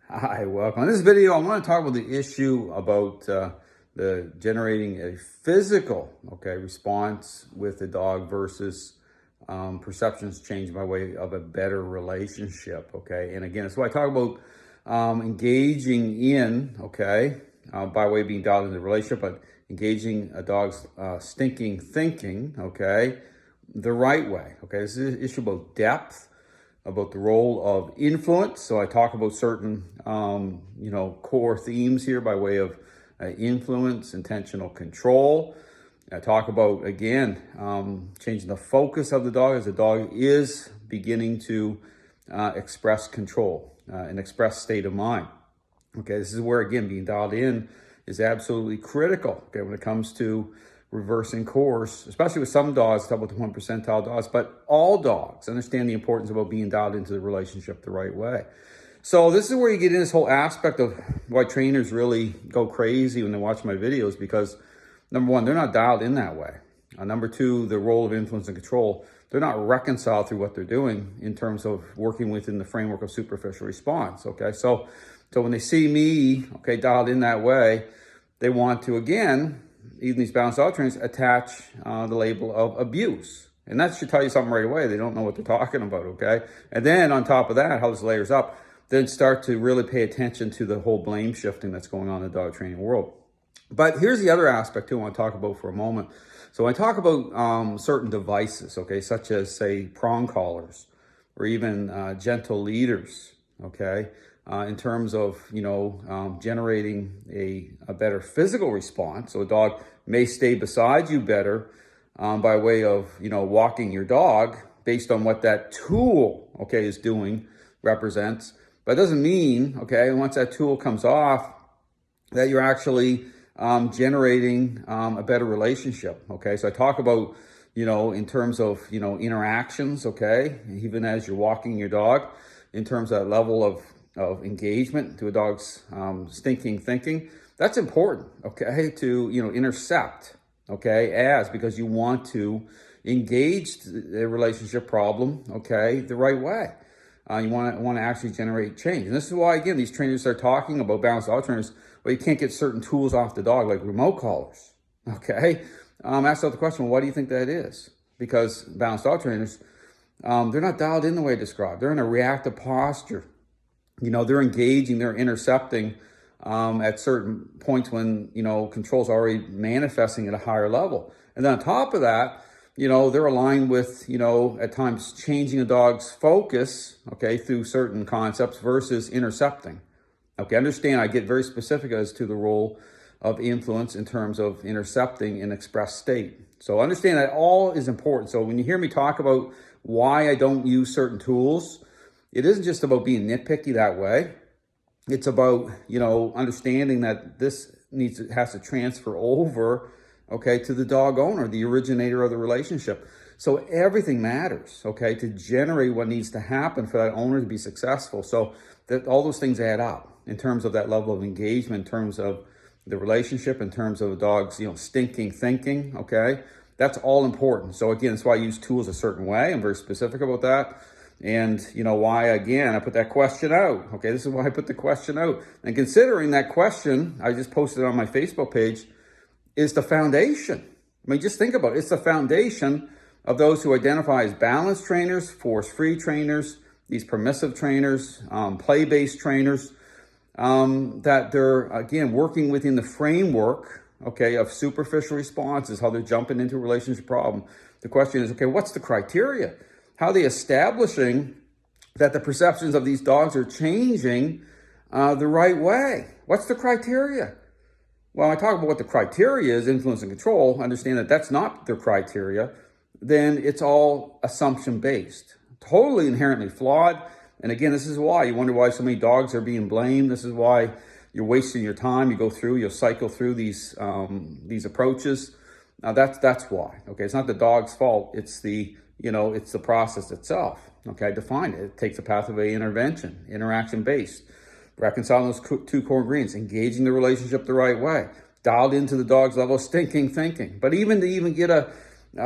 Hi, welcome. In this video, I want to talk about the issue about the generating a physical, response with the dog versus perceptions change by way of a better relationship, And again, that's why I talk about engaging in, by way of being dialed into the relationship, but engaging a dog's stinking thinking, the right way, This is an issue about depth, about the role of influence. So I talk about certain, core themes here by way of influence, intentional control. I talk about, again, changing the focus of the dog as the dog is beginning to express control, an express state of mind. This is where, again, being dialed in is absolutely critical, when it comes to reversing course, especially with some dogs, talk about the 1 percentile dogs, but all dogs understand the importance about being dialed into the relationship the right way. So this is where you get in this whole aspect of why trainers really go crazy when they watch my videos, because number one, they're not dialed in that way. Number two, the role of influence and control, they're not reconciled through what they're doing in terms of working within the framework of superficial response, So when they see me, dialed in that way, they want to, again, even these balanced dog trainers attach the label of abuse. And that should tell you something right away. They don't know what they're talking about, And then on top of that, how this layers up, then start to really pay attention to the whole blame shifting that's going on in the dog training world. But here's the other aspect too I want to talk about for a moment. So when I talk about certain devices, such as, say, prong collars or even gentle leaders, in terms of, generating a better physical response. So a dog may stay beside you better by way of, walking your dog based on what that tool, is doing, represents. But it doesn't mean, once that tool comes off, that you're actually generating a better relationship, So I talk about, in terms of, interactions, even as you're walking your dog, in terms of that level of engagement to a dog's stinking thinking, that's important, to, intercept, because you want to engage the relationship problem, the right way. You want to actually generate change. And this is why, again, these trainers are talking about balanced dog trainers, well, you can't get certain tools off the dog, like remote collars, Ask out the question, well, why do you think that is? Because balanced dog trainers, they're not dialed in the way I described. They're in a reactive posture. They're engaging, they're intercepting at certain points when, control's already manifesting at a higher level. And then on top of that, they're aligned with, at times changing a dog's focus, through certain concepts versus intercepting. Understand, I get very specific as to the role of influence in terms of intercepting an expressed state. So understand that all is important. So when you hear me talk about why I don't use certain tools, it isn't just about being nitpicky that way. It's about, understanding that this has to transfer over, to the dog owner, the originator of the relationship. So everything matters, to generate what needs to happen for that owner to be successful. So that all those things add up in terms of that level of engagement, in terms of the relationship, in terms of a dog's, stinking thinking, That's all important. So again, that's why I use tools a certain way. I'm very specific about that. And why, again, I put that question out. This is why I put the question out. And considering that question, I just posted on my Facebook page, is the foundation. I mean, just think about it. It's the foundation of those who identify as balanced trainers, force-free trainers, these permissive trainers, play-based trainers, that they're, again, working within the framework, of superficial responses, how they're jumping into a relationship problem. The question is, what's the criteria? How are they establishing that the perceptions of these dogs are changing the right way? What's the criteria? Well, I talk about what the criteria is, influence and control, understand that that's not their criteria, then it's all assumption-based, totally inherently flawed. And again, this is why you wonder why so many dogs are being blamed. This is why you're wasting your time. You'll cycle through these approaches. Now that's why, It's not the dog's fault. It's it's the process itself, I define it. It takes a pathway intervention, interaction-based, reconciling those two core ingredients, engaging the relationship the right way, dialed into the dog's level of stinking thinking. But even to get a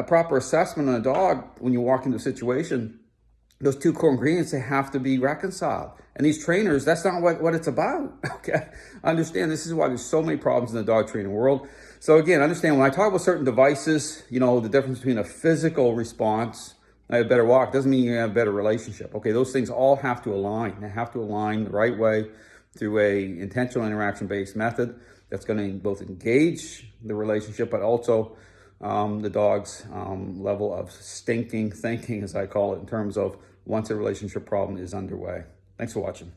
proper assessment on a dog when you walk into a situation, those two core ingredients, they have to be reconciled. And these trainers, that's not what it's about, okay? Understand, this is why there's so many problems in the dog training world. So again, understand, when I talk about certain devices, you know, the difference between a physical response and a better walk doesn't mean you have a better relationship, okay? Those things all have to align. They have to align the right way through a intentional interaction-based method that's gonna both engage the relationship, but also the dog's level of stinking thinking, as I call it, in terms of once a relationship problem is underway. Thanks for watching.